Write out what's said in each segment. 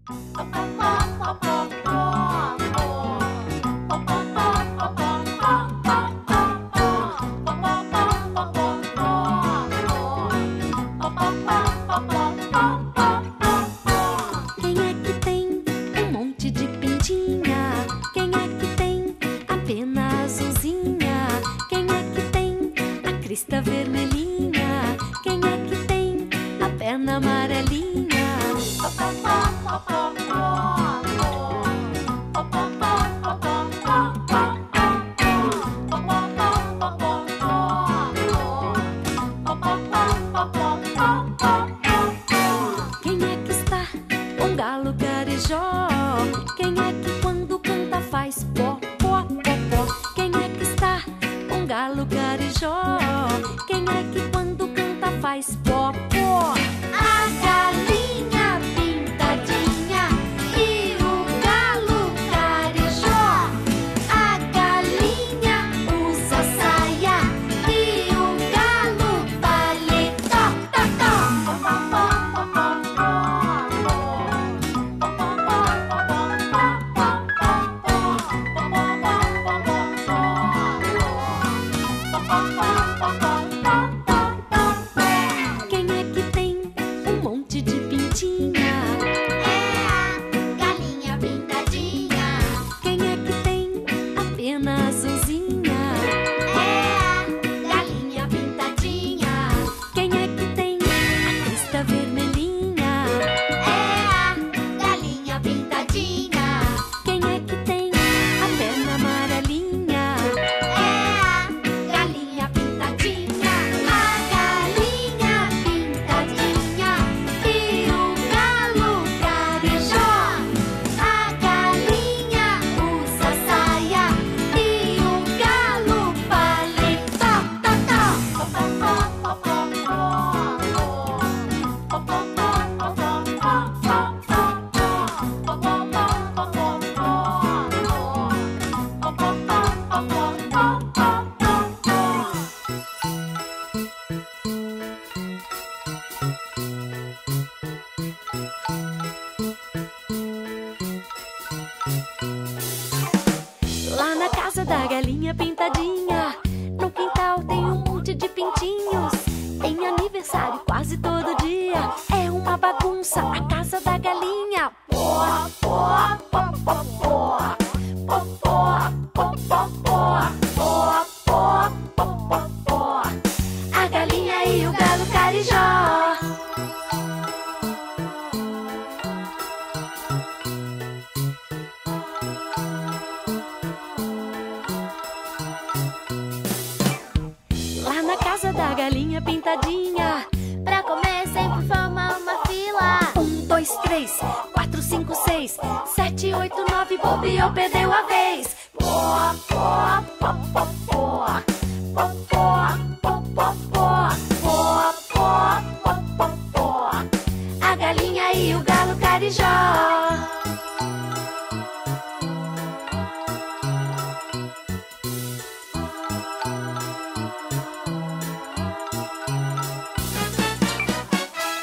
Quem é que tem um monte de pintinha? Quem é que tem a pena azulzinha? Quem é que tem a crista vermelhinha? Quem é que tem a perna amarelinha? Quem é que está um galo carijó? Quem é que quando canta faz pó, pó, pó, pó? Quem é que está um galo carijó? Quem é que quando canta faz pó, pó? A galinha pintadinha e o galo carijó. A galinha usa saia e o galo paletó, tó, Quem é que tem um monte de pintinha? É a galinha pintadinha. Quem é que tem a pena azulzinha? É a galinha pintadinha. Quem é que tem a crista vermelhinha? É a galinha pintadinha. Quem é que tem a perna amarelinha? É a galinha pintadinha. A galinha pintadinha e o galo carijó. A galinha usa saia e o galo paletó, Lá na casa da galinha pintadinha, no quintal tem um monte de pintinhos. Tem aniversário quase todo dia. É uma bagunça a casa da galinha. Pó, pó, pó, pó, pó. Pó, pó, pó, pó, pó. Pó, pó, pó, pó, pó. A galinha e o galo carijó. Lá na casa da galinha pintadinha, pra comer sempre forma uma fila. 1, 2, 3, 4, 5, 6, 7, 8, 9, bobeou, perdeu a vez. Pó, pó, pó, pó, pó. Pó, pó, pó, pó, pó. Pó, pó, pó, pó, pó. A galinha e o galo carijó.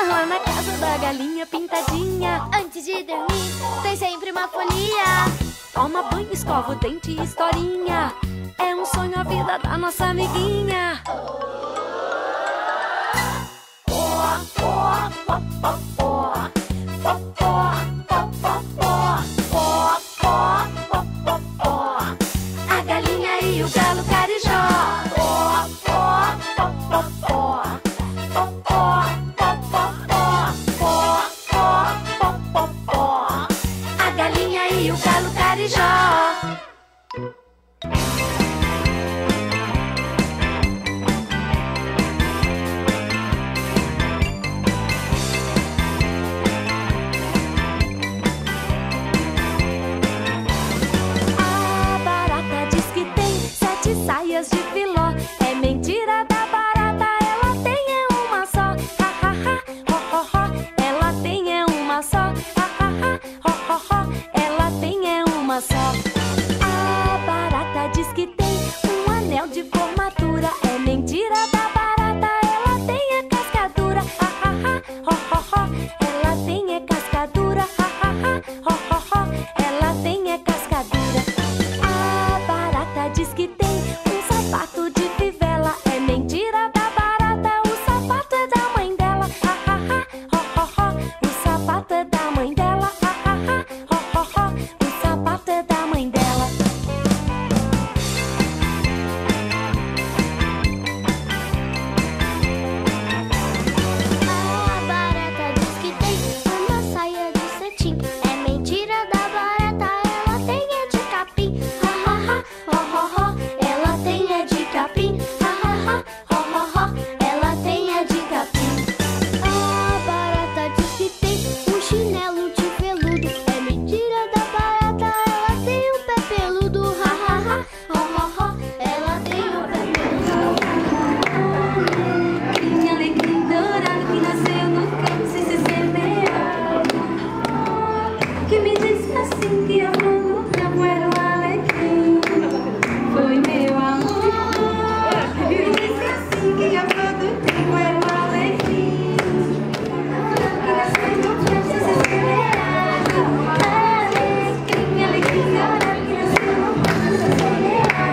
Lá na casa da galinha pintadinha, Antes de dormir, tem sempre uma folia. toma banho, escova o dente e historinha. É um sonho a vida da nossa amiguinha. Pó, pó, pó, pó, pó. Pó, pó, pó, pó, pó. Pó, pó, pó, pó, pó. A galinha e o galo carijó. Pó, pó, pó, pó, pó. Pó, pó, pó, pó, pó. Pó, pó, pó, pó, pó. A galinha e o galo carijó. A barata diz que tem 7 saias de filó. É mentira da barata, ela tem é uma só. Ha, ha, ha, ho, ho, ho. Ela tem é uma só. Ha, ha, ha, ho, ho, ho. Ela tem é uma só. A barata diz que tem um anel de formatura. É mentira da barata, ela tem é cascadura. Ha, ha, ha, ho, ho, ho. Ela tem é cascadura. Ha, ha, ha, que me disse assim que a flor do campo era o alecrim. Foi meu amor que me disse assim que a flor do campo era o alecrim. Que nasceu no campo sem se semear. Alecrim, alecrim, olha que nasceu no campo sem se semear.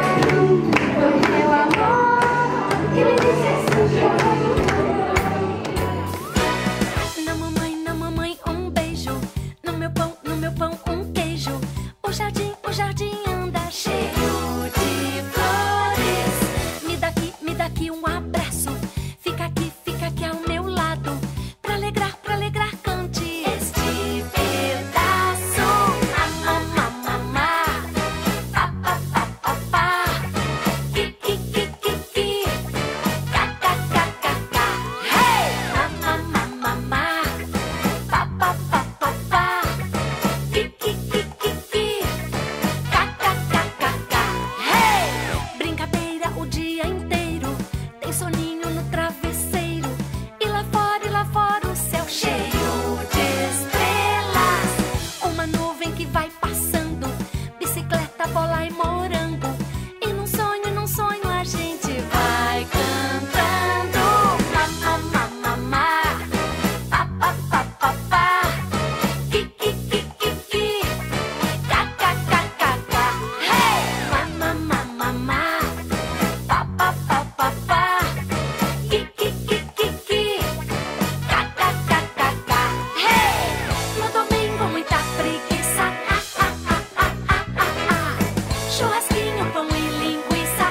Foi meu amor que me disse assim que a flor do campo. Na mamãe, um beijo. No meu pão, um queijo. O jardim anda cheio de flores. Me dá aqui um abraço. Fica aqui ao meu lado. Pra alegrar, cante este pedaço. Mamá, pá, pá, pá, pá, pá. Ki, cá, cá, cá, cá, cá. Hey! Mamá, pá, pá, pá, pá, pá. Ki, cá, cá, cá, cá, cá. Hey! Brincadeira o dia inteiro. Tem soninho no travesseiro. E lá fora o céu cheio de estrelas. Uma nuvem que vai passando. Bicicleta, bola e morango. E num sonho a gente vai cantando. Mamá, pá, pá, pá, pá, pá. Ki, cá, cá, cá, cá, cá. Hey! Mamá, pá, pá, pá, pá, pá. Ki, cá, cá, cá, cá, cá. Hey! No domingo muita preguiça. Churrasquinho, pão e linguiça.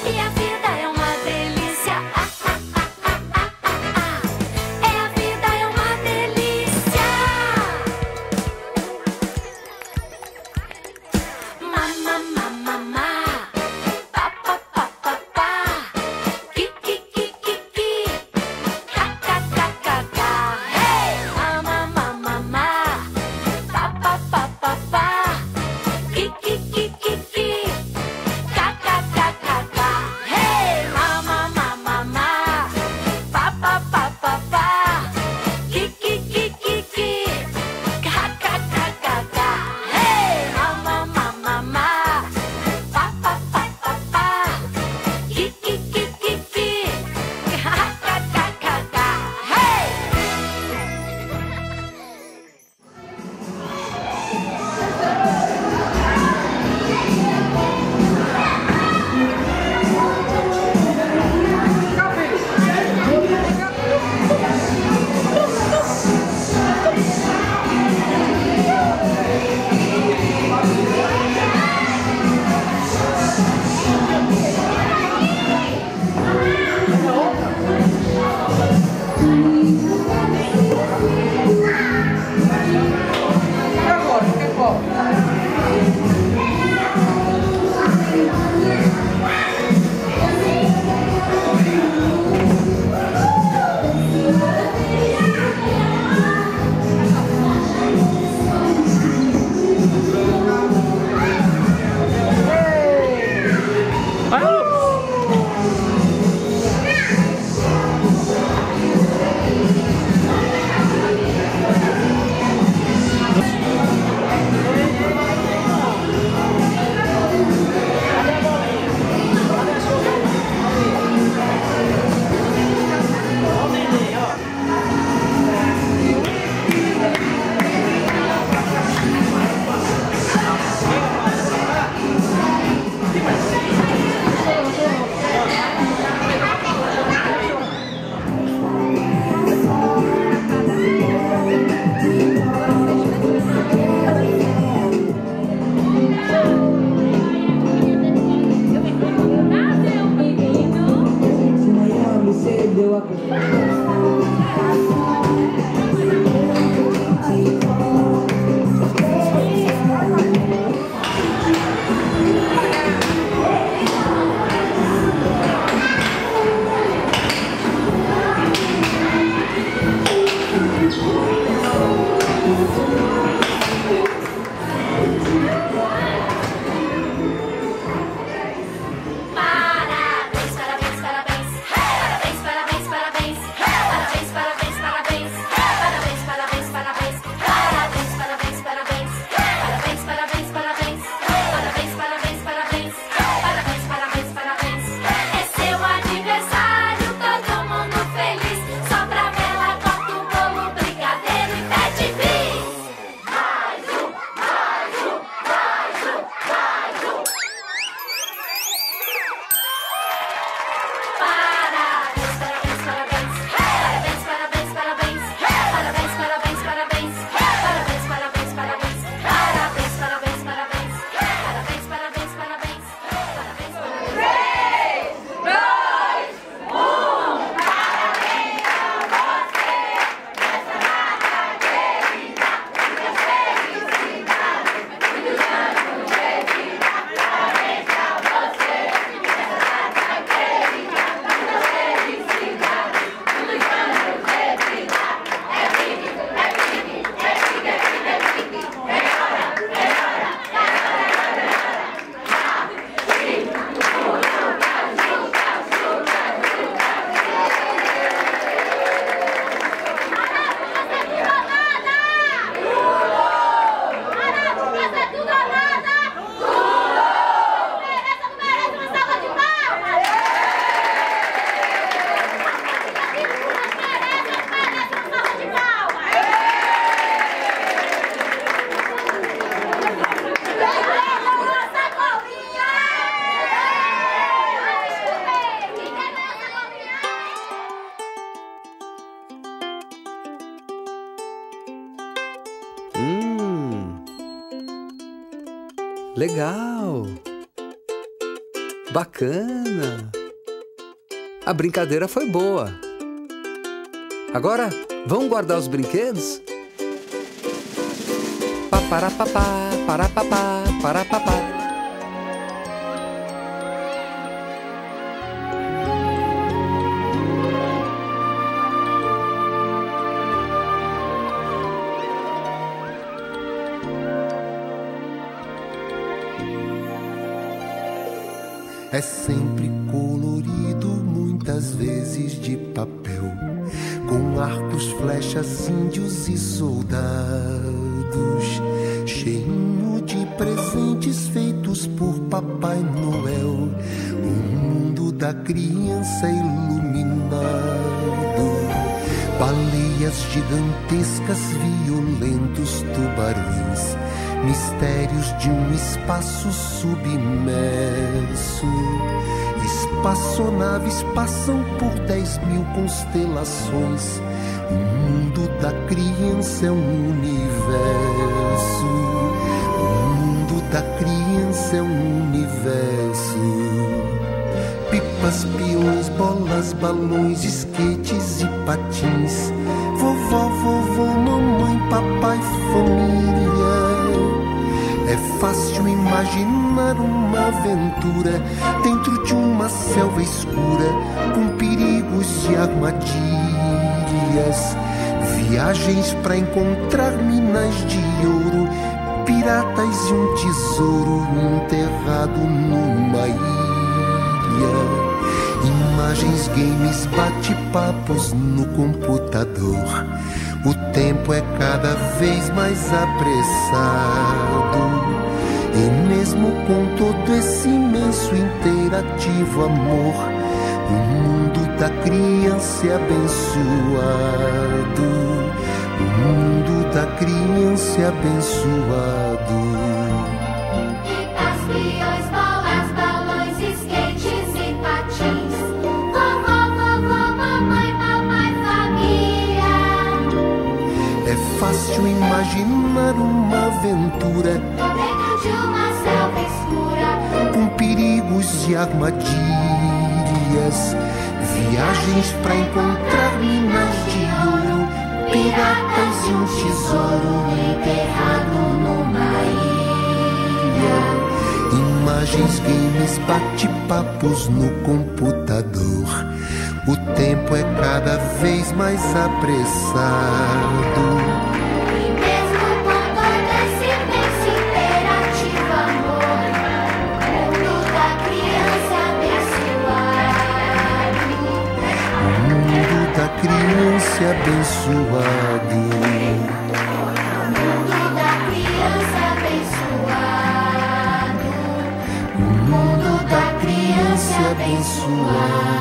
E a vida é uma delícia. A vida é uma delícia. Mamá, pá, pá, pá, pá, pá. Ki, cá, cá, cá, cá, cá. Hey! Mamá, pá, pá, pá, pá, pá. Ki, cá, cá, cá, cá, cá. Hey! Mamá, pá, pá, pá, pá, pá. Ki, cá, cá, cá, cá, cá. Hey! Mamá, pá, pá, pá, pá, pá. Ki, cá, cá, cá, cá, cá. Hey! Legal! Bacana! A brincadeira foi boa. Agora, vamos guardar os brinquedos? Paparapapá, parapapá, parapapá. É sempre colorido, muitas vezes de papel, com arcos, flechas, índios e soldados, cheio de presentes feitos por Papai Noel, o mundo da criança iluminado. Baleias gigantescas, violentos tubarões, mistérios de um espaço submerso. Espaçonaves passam por 10.000 constelações. O mundo da criança é um universo. O mundo da criança é um universo. Pipas, peões, bolas, balões, esquetes e patins. Vovó, vovô, mamãe, papai, família. É fácil imaginar uma aventura dentro de uma selva escura, com perigos e armadilhas. Viagens para encontrar minas de ouro, piratas e um tesouro enterrado numa ilha. Imagens, games, bate-papos no computador. O tempo é cada vez mais apressado. E mesmo com todo esse imenso interativo amor, o mundo da criança é abençoado. O mundo da criança é abençoado. Pipas, peões, bolas, balões, skates e patins. Vovó, vovô, mamãe, papai, família. É fácil imaginar uma aventura Dentro de uma selva escura, com perigos e armadilhas. Viagens para encontrar minas de ouro, piratas e um tesouro enterrado numa ilha. Imagens, games, bate-papos no computador. O tempo é cada vez mais apressado. e mesmo com todo esse imenso interativo amor, o mundo da criança abençoado. O mundo da criança é abençoado. O mundo da criança abençoado. O mundo da criança é abençoado.